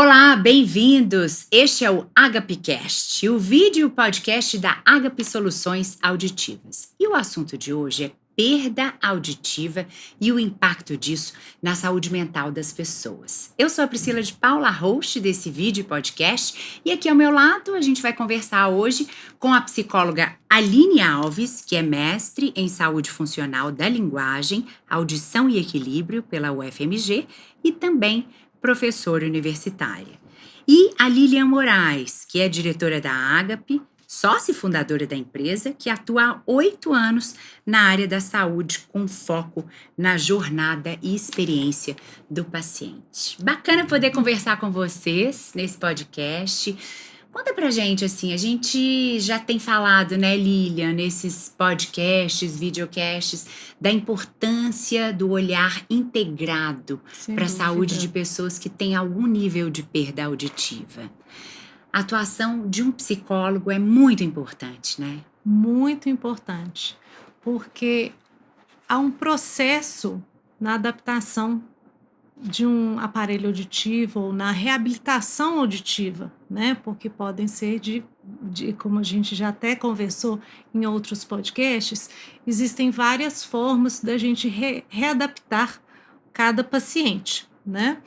Olá, bem-vindos! Este é o AgapeCast, o vídeo e o podcast da Agape Soluções Auditivas. E o assunto de hoje é perda auditiva e o impacto disso na saúde mental das pessoas. Eu sou a Priscila de Paula, host desse vídeo e podcast, e aqui ao meu lado a gente vai conversar hoje com a psicóloga Aline Alves, que é mestre em saúde funcional da linguagem, audição e equilíbrio pela UFMG e também professora universitária. E a Lilian Moraes, que é diretora da Agape, sócia e fundadora da empresa, que atua há 8 anos na área da saúde, com foco na jornada e experiência do paciente. Bacana poder conversar com vocês nesse podcast. Conta pra gente, assim, a gente já tem falado, né, Lilian, nesses podcasts, videocasts, da importância do olhar integrado para a saúde de pessoas que têm algum nível de perda auditiva. A atuação de um psicólogo é muito importante, né? Muito importante, porque há um processo na adaptação de um aparelho auditivo ou na reabilitação auditiva, né? Porque podem ser como a gente já até conversou em outros podcasts, existem várias formas da gente readaptar cada paciente, né?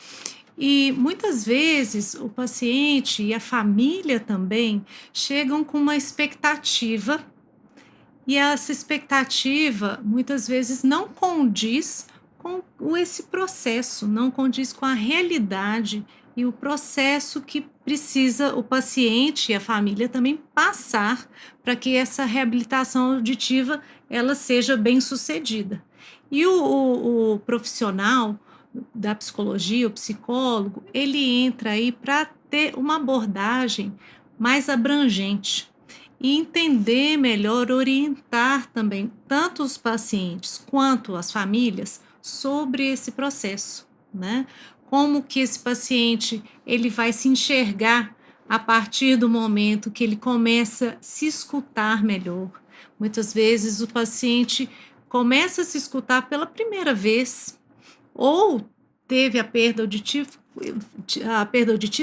E muitas vezes o paciente e a família também chegam com uma expectativa, e essa expectativa muitas vezes não condiz com esse processo, não condiz com a realidade e o processo que precisa o paciente e a família também passar para que essa reabilitação auditiva ela seja bem sucedida. E o profissional da psicologia, o psicólogo, ele entra aí para ter uma abordagem mais abrangente e entender melhor, orientar também tanto os pacientes quanto as famílias sobre esse processo, né? Como que esse paciente ele vai se enxergar a partir do momento que ele começa a se escutar melhor. Muitas vezes o paciente começa a se escutar pela primeira vez, ou teve a perda auditiva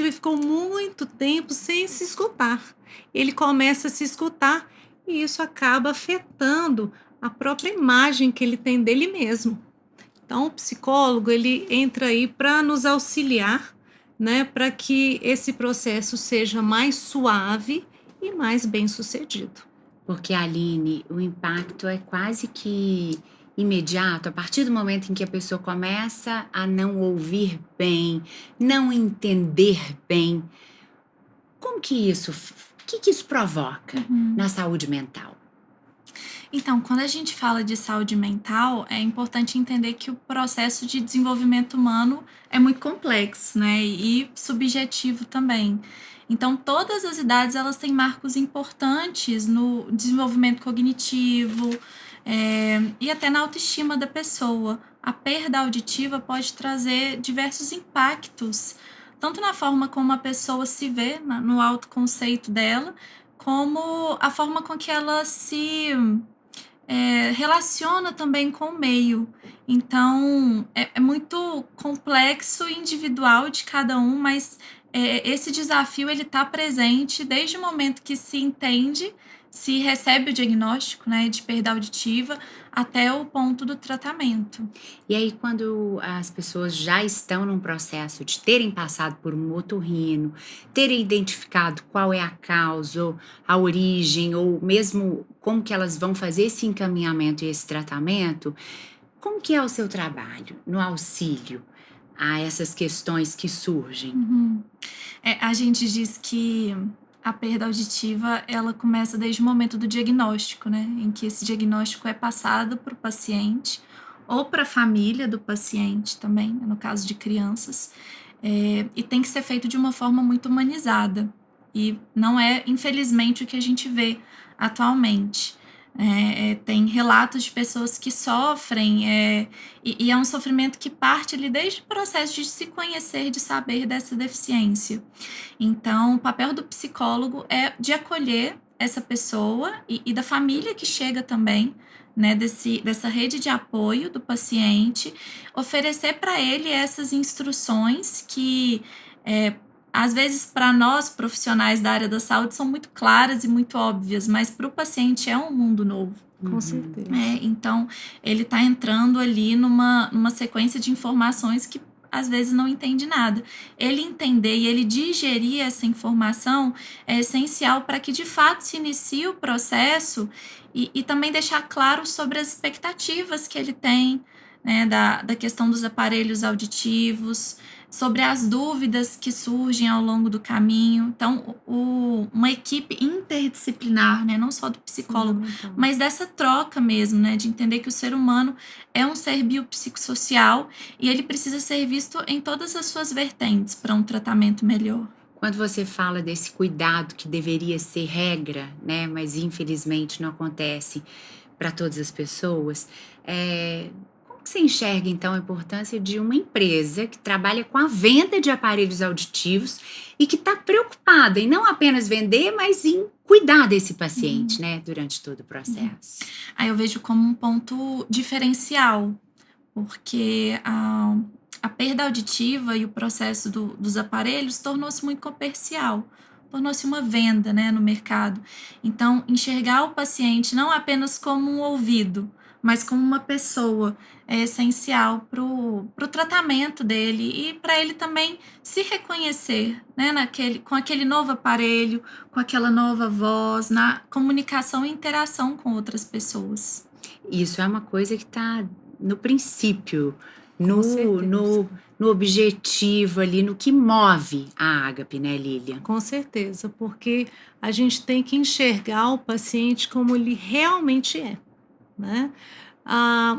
e ficou muito tempo sem se escutar. Ele começa a se escutar e isso acaba afetando a própria imagem que ele tem dele mesmo. Então, o psicólogo ele entra aí para nos auxiliar, né, para que esse processo seja mais suave e mais bem sucedido. Porque, Aline, o impacto é quase que imediato, a partir do momento em que a pessoa começa a não ouvir bem, não entender bem. Como que isso, o que isso provoca na saúde mental? Então, quando a gente fala de saúde mental, é importante entender que o processo de desenvolvimento humano é muito complexo, né? E subjetivo também. Então, todas as idades elas têm marcos importantes no desenvolvimento cognitivo, e até na autoestima da pessoa. A perda auditiva pode trazer diversos impactos, tanto na forma como a pessoa se vê, no autoconceito dela, como a forma com que ela se relaciona também com o meio. Então, é muito complexo e individual de cada um, mas esse desafio ele está presente desde o momento que se entende, se recebe o diagnóstico, né, de perda auditiva, até o ponto do tratamento. E aí, quando as pessoas já estão num processo de terem passado por um otorrino, terem identificado qual é a causa, ou a origem, ou mesmo como que elas vão fazer esse encaminhamento e esse tratamento, como que é o seu trabalho no auxílio a essas questões que surgem? A gente diz que a perda auditiva ela começa desde o momento do diagnóstico, né? Em que esse diagnóstico é passado para o paciente ou para a família do paciente também, no caso de crianças, e tem que ser feito de uma forma muito humanizada. E não é, infelizmente, o que a gente vê atualmente. Tem relatos de pessoas que sofrem, e é um sofrimento que parte ali desde o processo de se conhecer, de saber dessa deficiência. Então, o papel do psicólogo é de acolher essa pessoa e da família que chega também, né, dessa rede de apoio do paciente, oferecer para ele essas instruções que às vezes, para nós, profissionais da área da saúde, são muito claras e muito óbvias, mas para o paciente é um mundo novo. Com certeza. Então, ele está entrando ali numa sequência de informações que às vezes não entende nada. Ele entender e ele digerir essa informação é essencial para que de fato se inicie o processo e também deixar claro sobre as expectativas que ele tem, né, da questão dos aparelhos auditivos, sobre as dúvidas que surgem ao longo do caminho. Então, uma equipe interdisciplinar, né, não só do psicólogo, mas dessa troca mesmo, né, de entender que o ser humano é um ser biopsicossocial e ele precisa ser visto em todas as suas vertentes para um tratamento melhor. Quando você fala desse cuidado que deveria ser regra, né, mas infelizmente não acontece para todas as pessoas, como que você enxerga então a importância de uma empresa que trabalha com a venda de aparelhos auditivos e que está preocupada em não apenas vender, mas em cuidar desse paciente, né, durante todo o processo? Aí eu vejo como um ponto diferencial, porque a perda auditiva e o processo dos aparelhos tornou-se muito comercial, tornou-se uma venda, né, no mercado. Então, enxergar o paciente não apenas como um ouvido, mas como uma pessoa é essencial para o tratamento dele e para ele também se reconhecer, né, com aquele novo aparelho, com aquela nova voz, na comunicação e interação com outras pessoas. Isso é uma coisa que está no princípio, Com certeza. no objetivo ali, no que move a Ágape, né, Lilian? Com certeza, porque a gente tem que enxergar o paciente como ele realmente é, né?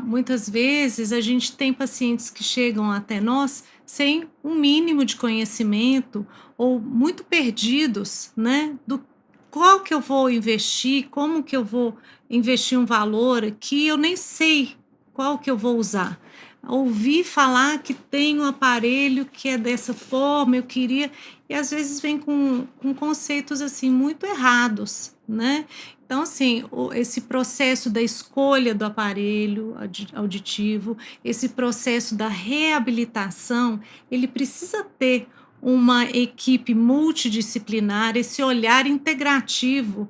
Muitas vezes a gente tem pacientes que chegam até nós sem um mínimo de conhecimento ou muito perdidos, né? Do qual que eu vou investir, como que eu vou investir um valor aqui, eu nem sei qual que eu vou usar. Ouvi falar que tem um aparelho que é dessa forma, eu queria, e às vezes vem com conceitos assim muito errados, né? Então, assim, esse processo da escolha do aparelho auditivo, esse processo da reabilitação, ele precisa ter uma equipe multidisciplinar, esse olhar integrativo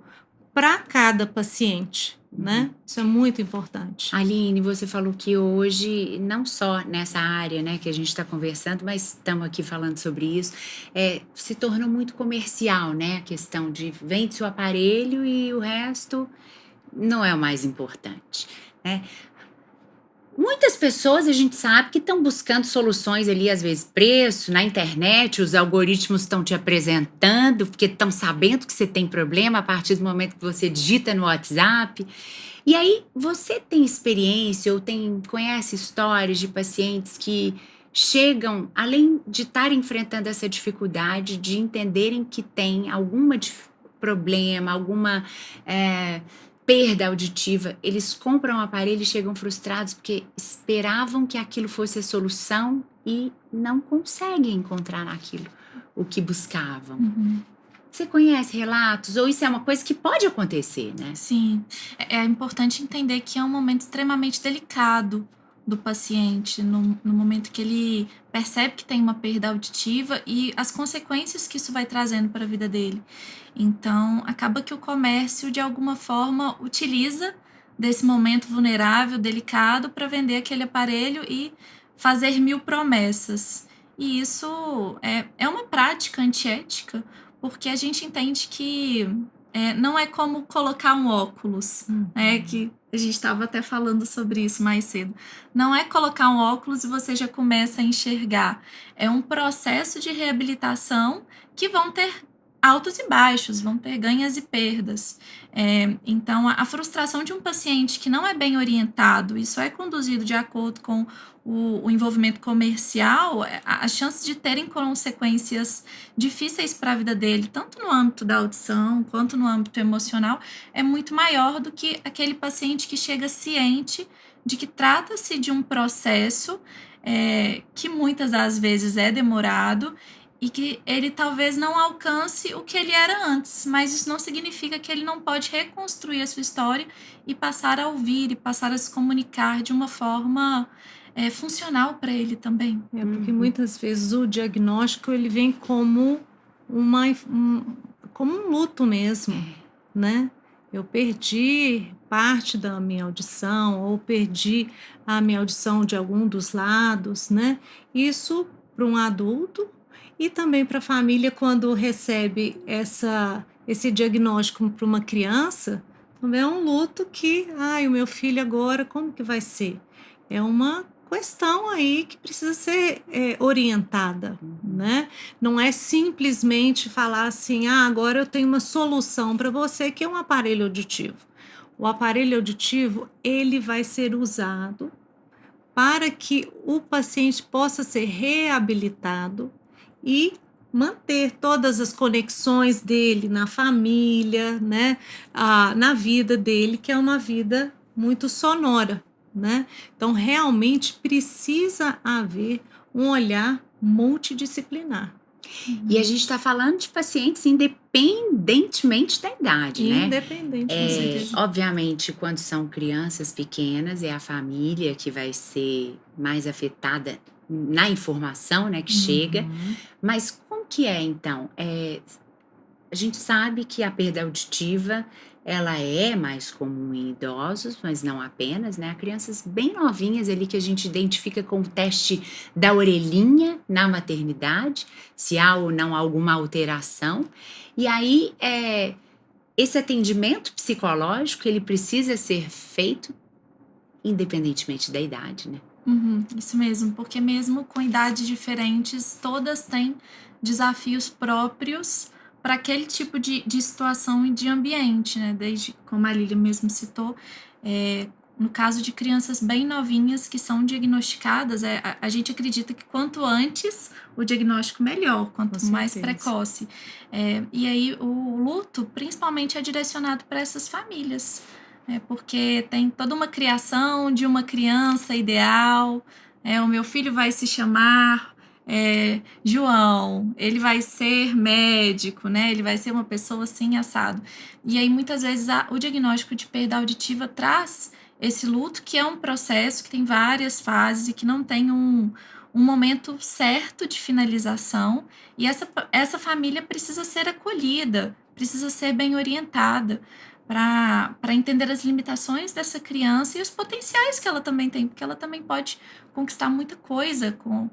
para cada paciente, né? Isso é muito importante. Aline, você falou que hoje, não só nessa área, né, que a gente está conversando, mas estamos aqui falando sobre isso, se tornou muito comercial, né, a questão de vende seu aparelho e o resto não é o mais importante, né? Muitas pessoas a gente sabe que estão buscando soluções ali, às vezes preço, na internet, os algoritmos estão te apresentando, porque estão sabendo que você tem problema a partir do momento que você digita no WhatsApp. E aí, você tem experiência ou conhece histórias de pacientes que chegam, além de estar enfrentando essa dificuldade, de entenderem que tem alguma problema, alguma perda auditiva, eles compram um aparelho e chegam frustrados porque esperavam que aquilo fosse a solução e não conseguem encontrar naquilo o que buscavam. Você conhece relatos? Ou isso é uma coisa que pode acontecer, né? Sim, é importante entender que é um momento extremamente delicado do paciente, no momento que ele percebe que tem uma perda auditiva e as consequências que isso vai trazendo para a vida dele. Então, acaba que o comércio, de alguma forma, utiliza desse momento vulnerável, delicado, para vender aquele aparelho e fazer 1000 promessas. E isso é uma prática antiética, porque a gente entende que não é como colocar um óculos, né? Que a gente estava até falando sobre isso mais cedo. Não é colocar um óculos e você já começa a enxergar. É um processo de reabilitação que vão ter altos e baixos, vão ter ganhas e perdas. Então, a frustração de um paciente que não é bem orientado e só é conduzido de acordo com o envolvimento comercial, a chance de terem consequências difíceis para a vida dele, tanto no âmbito da audição quanto no âmbito emocional, é muito maior do que aquele paciente que chega ciente de que trata-se de um processo que muitas das vezes é demorado e que ele talvez não alcance o que ele era antes, mas isso não significa que ele não pode reconstruir a sua história e passar a ouvir e passar a se comunicar de uma forma funcional para ele também. Porque muitas vezes o diagnóstico ele vem como como um luto mesmo, né? Eu perdi parte da minha audição, ou perdi a minha audição de algum dos lados, né? Isso para um adulto e também para a família, quando recebe esse diagnóstico para uma criança, também é um luto que, ai, o meu filho agora, como que vai ser? É uma questão aí que precisa ser orientada, né? Não é simplesmente falar assim, agora eu tenho uma solução para você, que é um aparelho auditivo. O aparelho auditivo, ele vai ser usado para que o paciente possa ser reabilitado e manter todas as conexões dele na família, né, na vida dele, que é uma vida muito sonora, né? Então, realmente precisa haver um olhar multidisciplinar. E a gente está falando de pacientes independentemente da idade, né? Independente. Obviamente, quando são crianças pequenas, é a família que vai ser mais afetada na informação, né, que chega. Mas como que é, então? A gente sabe que a perda auditiva, ela é mais comum em idosos, mas não apenas, né? Crianças bem novinhas ali que a gente identifica com o teste da orelhinha na maternidade, se há ou não alguma alteração. E aí, esse atendimento psicológico, ele precisa ser feito independentemente da idade, né? Isso mesmo, porque mesmo com idades diferentes, todas têm desafios próprios para aquele tipo de situação e de ambiente, né? Desde, como a Lília mesmo citou, no caso de crianças bem novinhas que são diagnosticadas, a gente acredita que quanto antes o diagnóstico melhor, quanto mais precoce. E aí o luto principalmente é direcionado para essas famílias, porque tem toda uma criação de uma criança ideal. O meu filho vai se chamar João, ele vai ser médico, né? Ele vai ser uma pessoa assim, assado. E aí, muitas vezes, o diagnóstico de perda auditiva traz esse luto, que é um processo que tem várias fases e que não tem um momento certo de finalização. E essa família precisa ser acolhida, precisa ser bem orientada para entender as limitações dessa criança e os potenciais que ela também tem, porque ela também pode conquistar muita coisa com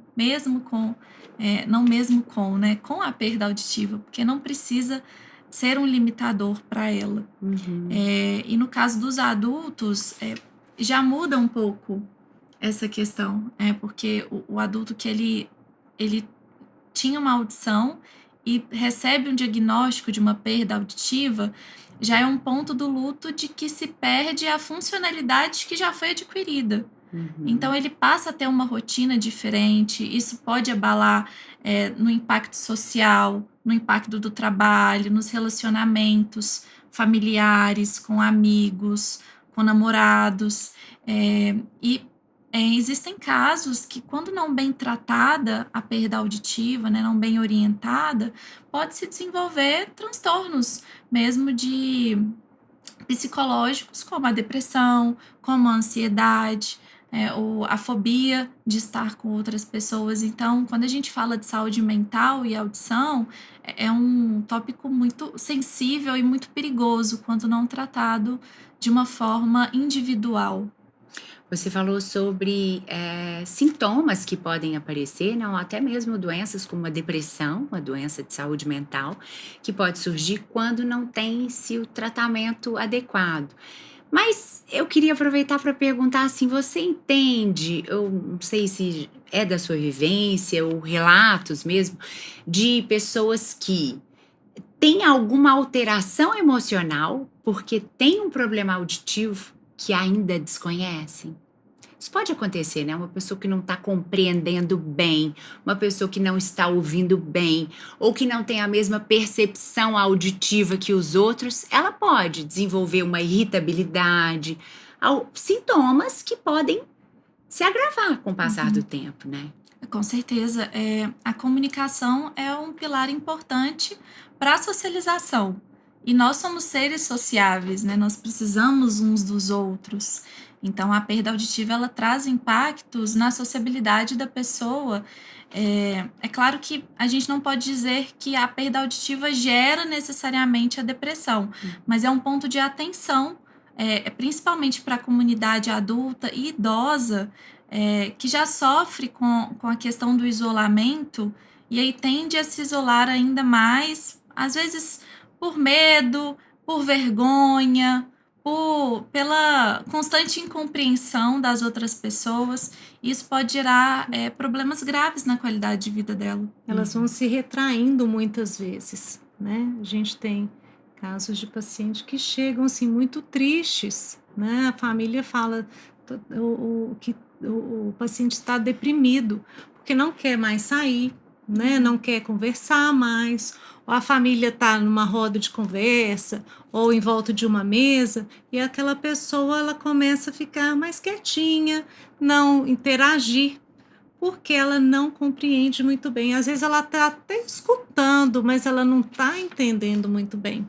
a perda auditiva, porque não precisa ser um limitador para ela. E no caso dos adultos, já muda um pouco essa questão, porque o adulto que ele tinha uma audição e recebe um diagnóstico de uma perda auditiva, já é um ponto do luto de que se perde a funcionalidade que já foi adquirida. Então, ele passa a ter uma rotina diferente, isso pode abalar no impacto social, no impacto do trabalho, nos relacionamentos familiares, com amigos, com namorados. Existem casos que, quando não bem tratada a perda auditiva, né, não bem orientada, pode se desenvolver transtornos mesmo de psicológicos, como a depressão, como a ansiedade, ou a fobia de estar com outras pessoas. Então, quando a gente fala de saúde mental e audição, é um tópico muito sensível e muito perigoso quando não tratado de uma forma individual. Você falou sobre sintomas que podem aparecer, não, até mesmo doenças como a depressão, uma doença de saúde mental, que pode surgir quando não tem-se o tratamento adequado. Mas eu queria aproveitar para perguntar assim, você entende, eu não sei se é da sua vivência ou relatos mesmo, de pessoas que têm alguma alteração emocional porque têm um problema auditivo que ainda desconhecem? Isso pode acontecer, né? Uma pessoa que não está compreendendo bem, uma pessoa que não está ouvindo bem, ou que não tem a mesma percepção auditiva que os outros, ela pode desenvolver uma irritabilidade, sintomas que podem se agravar com o passar do tempo, né? Com certeza. A comunicação é um pilar importante para a socialização. E nós somos seres sociáveis, né? Nós precisamos uns dos outros. Então, a perda auditiva, ela traz impactos na sociabilidade da pessoa. É claro que a gente não pode dizer que a perda auditiva gera necessariamente a depressão, mas é um ponto de atenção, principalmente para a comunidade adulta e idosa, que já sofre com a questão do isolamento, e aí tende a se isolar ainda mais, às vezes por medo, por vergonha, pela constante incompreensão das outras pessoas. Isso pode gerar problemas graves na qualidade de vida dela. Elas vão se retraindo muitas vezes, né? A gente tem casos de pacientes que chegam assim muito tristes, né? A família fala que o paciente está deprimido porque não quer mais sair, né? Não quer conversar mais, ou a família está numa roda de conversa ou em volta de uma mesa e aquela pessoa ela começa a ficar mais quietinha, não interagir, porque ela não compreende muito bem. Às vezes ela está até escutando, mas ela não está entendendo muito bem,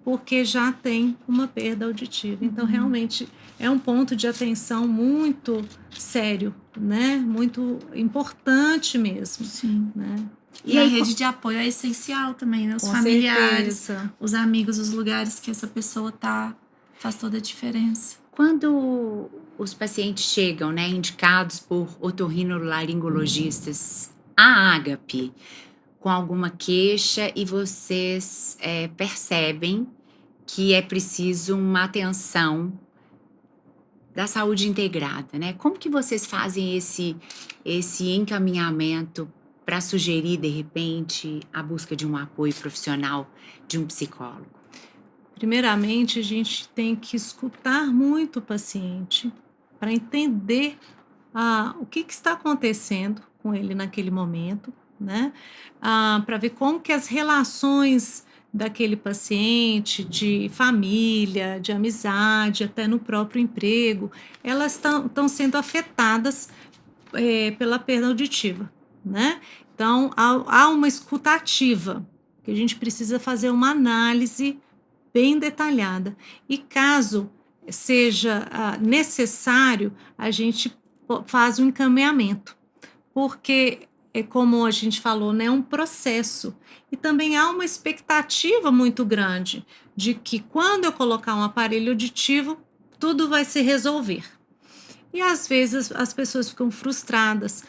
porque já tem uma perda auditiva. Então, realmente, é um ponto de atenção muito sério, né? Muito importante mesmo. Sim. Né? E a rede de apoio é essencial também, né? Os familiares, certeza. Os amigos, os lugares que essa pessoa tá, faz toda a diferença. Quando os pacientes chegam, né, indicados por otorrinolaringologistas à Ágape, com alguma queixa e vocês percebem que é preciso uma atenção da saúde integrada, né? Como que vocês fazem esse encaminhamento para sugerir, de repente, a busca de um apoio profissional de um psicólogo? Primeiramente, a gente tem que escutar muito o paciente para entender o que está acontecendo com ele naquele momento, né? Para ver como que as relações daquele paciente, de família, de amizade, até no próprio emprego, elas estão sendo afetadas pela perda auditiva, né? Então, há uma escuta ativa, que a gente precisa fazer uma análise bem detalhada. E caso seja necessário, a gente faz um encaminhamento, porque como a gente falou, né, é um processo. E também há uma expectativa muito grande de que quando eu colocar um aparelho auditivo, tudo vai se resolver. E às vezes as pessoas ficam frustradas.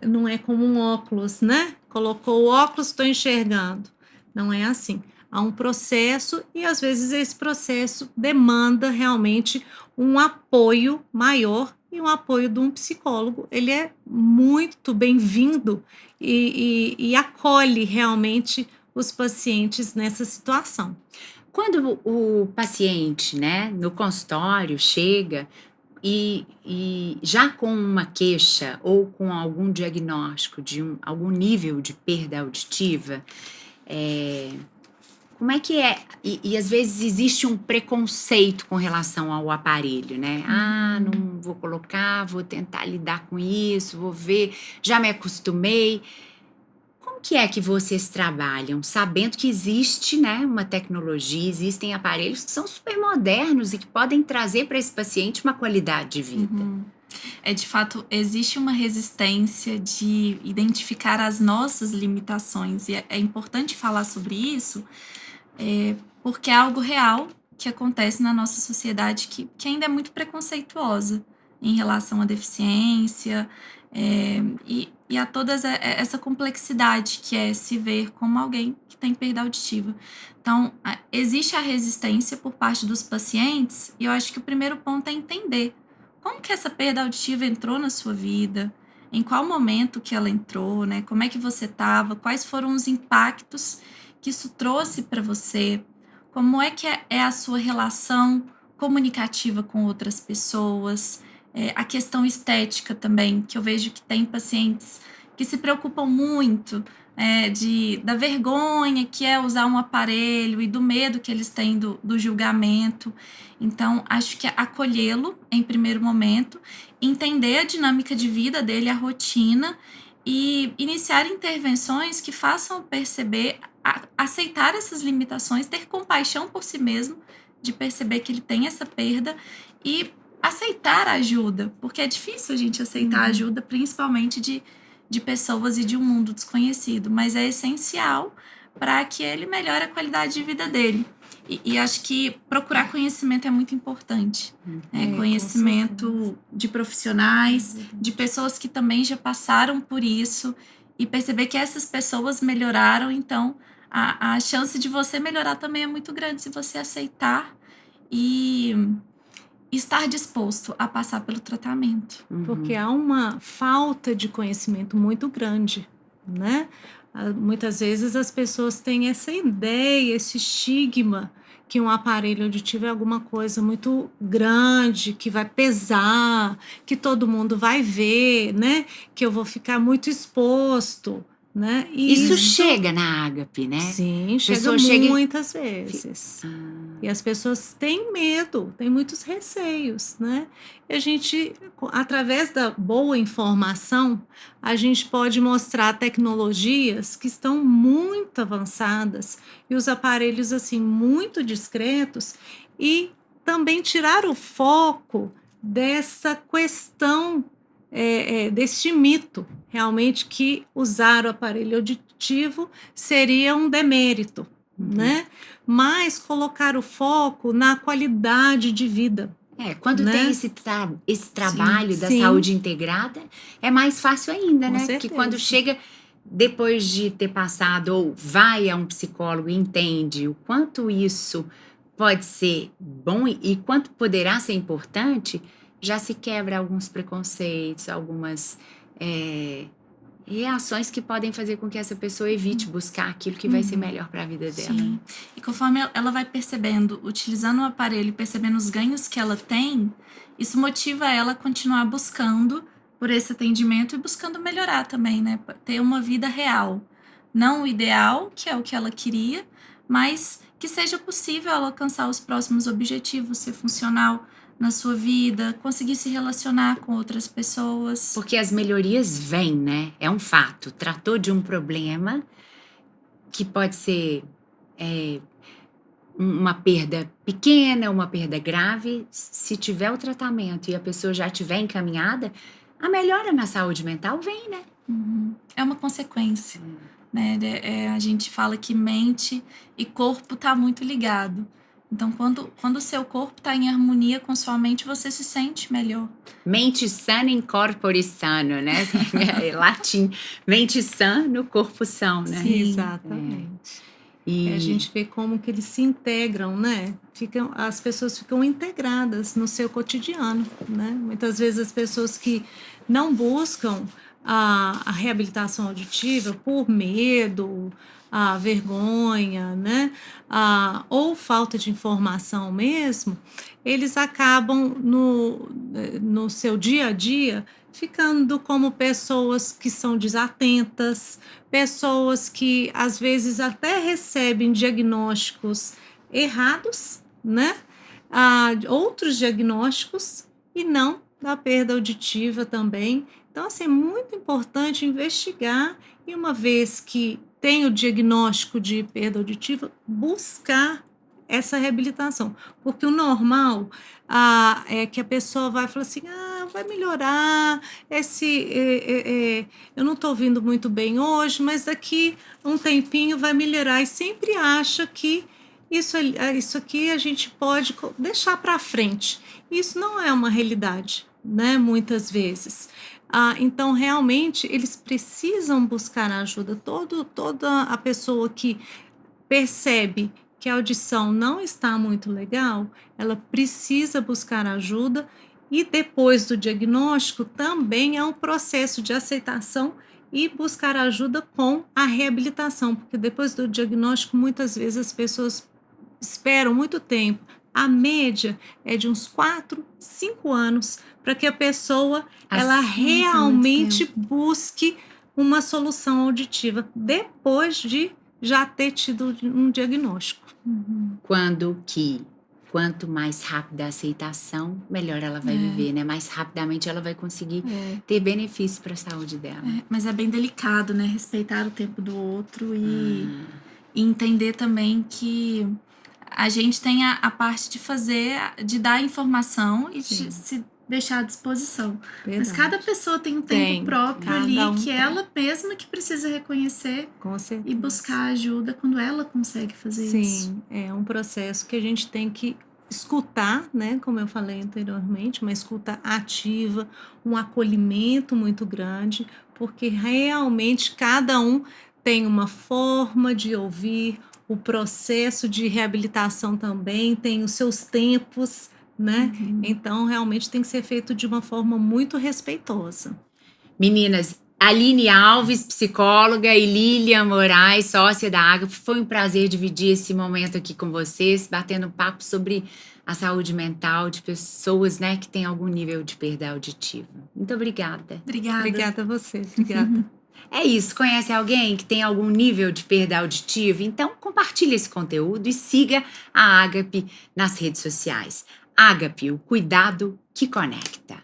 Não é como um óculos, né? Colocou o óculos, estou enxergando. Não é assim. Há um processo e às vezes esse processo demanda realmente um apoio maior e um apoio de um psicólogo. Ele é muito bem-vindo e acolhe realmente os pacientes nessa situação. Quando o paciente, né, no consultório chega e já com uma queixa ou com algum diagnóstico de algum nível de perda auditiva, como é que é? E às vezes existe um preconceito com relação ao aparelho, né? Não vou colocar, vou tentar lidar com isso, vou ver, já me acostumei. Como que é que vocês trabalham, sabendo que existe, né, uma tecnologia, existem aparelhos que são super modernos e que podem trazer para esse paciente uma qualidade de vida? De fato, existe uma resistência de identificar as nossas limitações, e é importante falar sobre isso, porque é algo real que acontece na nossa sociedade que ainda é muito preconceituosa em relação à deficiência, e a toda essa complexidade que é se ver como alguém que tem perda auditiva. Então, existe a resistência por parte dos pacientes, e eu acho que o primeiro ponto é entender como que essa perda auditiva entrou na sua vida, em qual momento que ela entrou, né? Como é que você estava, quais foram os impactos que isso trouxe para você, como é que é a sua relação comunicativa com outras pessoas, a questão estética também, que eu vejo que tem pacientes que se preocupam muito da vergonha que é usar um aparelho e do medo que eles têm do julgamento. Então, acho que acolhê-lo em primeiro momento, entender a dinâmica de vida dele, a rotina, e iniciar intervenções que façam perceber, aceitar essas limitações, ter compaixão por si mesmo, de perceber que ele tem essa perda e aceitar ajuda, porque é difícil a gente aceitar ajuda, principalmente de pessoas e de um mundo desconhecido, mas é essencial para que ele melhore a qualidade de vida dele. E acho que procurar conhecimento é muito importante. com Conhecimento de profissionais, de pessoas que também já passaram por isso, e perceber que essas pessoas melhoraram, então a chance de você melhorar também é muito grande se você aceitar e estar disposto a passar pelo tratamento. Porque há uma falta de conhecimento muito grande, né? Muitas vezes as pessoas têm essa ideia, esse estigma que um aparelho auditivo é alguma coisa muito grande, que vai pesar, que todo mundo vai ver, né? Que eu vou ficar muito exposto, né? E Isso chega na Ágape, né? sim, pessoa chega chega e- muitas vezes. E as pessoas têm medo, têm muitos receios, né? E a gente, através da boa informação, a gente pode mostrar tecnologias que estão muito avançadas e os aparelhos, assim, muito discretos e também tirar o foco dessa questão, deste mito, realmente, que usar o aparelho auditivo seria um demérito, né? Mas colocar o foco na qualidade de vida. Quando né? tem esse trabalho da sim. saúde integrada, é mais fácil ainda, Com né? Porque certeza. quando chega depois de ter passado ou vai a um psicólogo e entende o quanto isso pode ser bom e quanto poderá ser importante, já se quebra alguns preconceitos, algumas reações que podem fazer com que essa pessoa evite buscar aquilo que vai ser melhor para a vida dela. Sim. E conforme ela vai percebendo, utilizando o aparelho e percebendo os ganhos que ela tem, isso motiva ela a continuar buscando por esse atendimento e buscando melhorar também, né? Ter uma vida real. Não o ideal, que é o que ela queria, mas que seja possível ela alcançar os próximos objetivos, ser funcional na sua vida, conseguir se relacionar com outras pessoas. Porque as melhorias vêm, né? É um fato. Tratou de um problema que pode ser uma perda pequena, uma perda grave. Se tiver o tratamento e a pessoa já estiver encaminhada, a melhora na saúde mental vem, né? É uma consequência. Né? A gente fala que mente e corpo tá muito ligado. Então, quando o seu corpo está em harmonia com sua mente, você se sente melhor. Mente sana in corpore sano, né? É latim. Mente sã no corpo são, né? Sim, exatamente. E a gente vê como que eles se integram, né? As pessoas ficam integradas no seu cotidiano, né? Muitas vezes as pessoas que não buscam a reabilitação auditiva por medo, a vergonha, né? Ou falta de informação mesmo, eles acabam no seu dia a dia ficando como pessoas que são desatentas, pessoas que às vezes até recebem diagnósticos errados, né? Outros diagnósticos e não da perda auditiva também. Então, assim, é muito importante investigar e uma vez que tem o diagnóstico de perda auditiva, buscar essa reabilitação. Porque o normal é que a pessoa vai falar assim, vai melhorar, eu não estou ouvindo muito bem hoje, mas daqui um tempinho vai melhorar. E sempre acha que isso aqui a gente pode deixar para frente. Isso não é uma realidade, né? Muitas vezes. Então, realmente, eles precisam buscar ajuda. Toda a pessoa que percebe que a audição não está muito legal, ela precisa buscar ajuda e depois do diagnóstico também é um processo de aceitação e buscar ajuda com a reabilitação, porque depois do diagnóstico muitas vezes as pessoas esperam muito tempo. A média é de uns 4, 5 anos para que a pessoa ela realmente busque uma solução auditiva depois de já ter tido um diagnóstico. Quanto mais rápida a aceitação, melhor ela vai viver, né? Mais rapidamente ela vai conseguir ter benefícios para a saúde dela. Mas é bem delicado, né? Respeitar o tempo do outro e entender também que A gente tem a parte de fazer, de dar a informação e Sim. de se deixar à disposição. Mas Verdade. cada pessoa tem um tempo Tem, próprio cada ali um que tem. ela mesma que precisa reconhecer Com certeza. e buscar ajuda quando ela consegue fazer isso. Sim, é um processo que a gente tem que escutar, né? Como eu falei anteriormente, uma escuta ativa, um acolhimento muito grande, porque realmente cada um tem uma forma de ouvir, o processo de reabilitação também tem os seus tempos, né? Então, realmente tem que ser feito de uma forma muito respeitosa. Meninas, Aline Alves, psicóloga, e Lilian Moraes, sócia da Ágape, foi um prazer dividir esse momento aqui com vocês, batendo papo sobre a saúde mental de pessoas, né, que têm algum nível de perda auditiva. Muito obrigada. Obrigada. Obrigada a você, obrigada. É isso, conhece alguém que tem algum nível de perda auditiva? Então compartilhe esse conteúdo e siga a Ágape nas redes sociais. Ágape, o cuidado que conecta.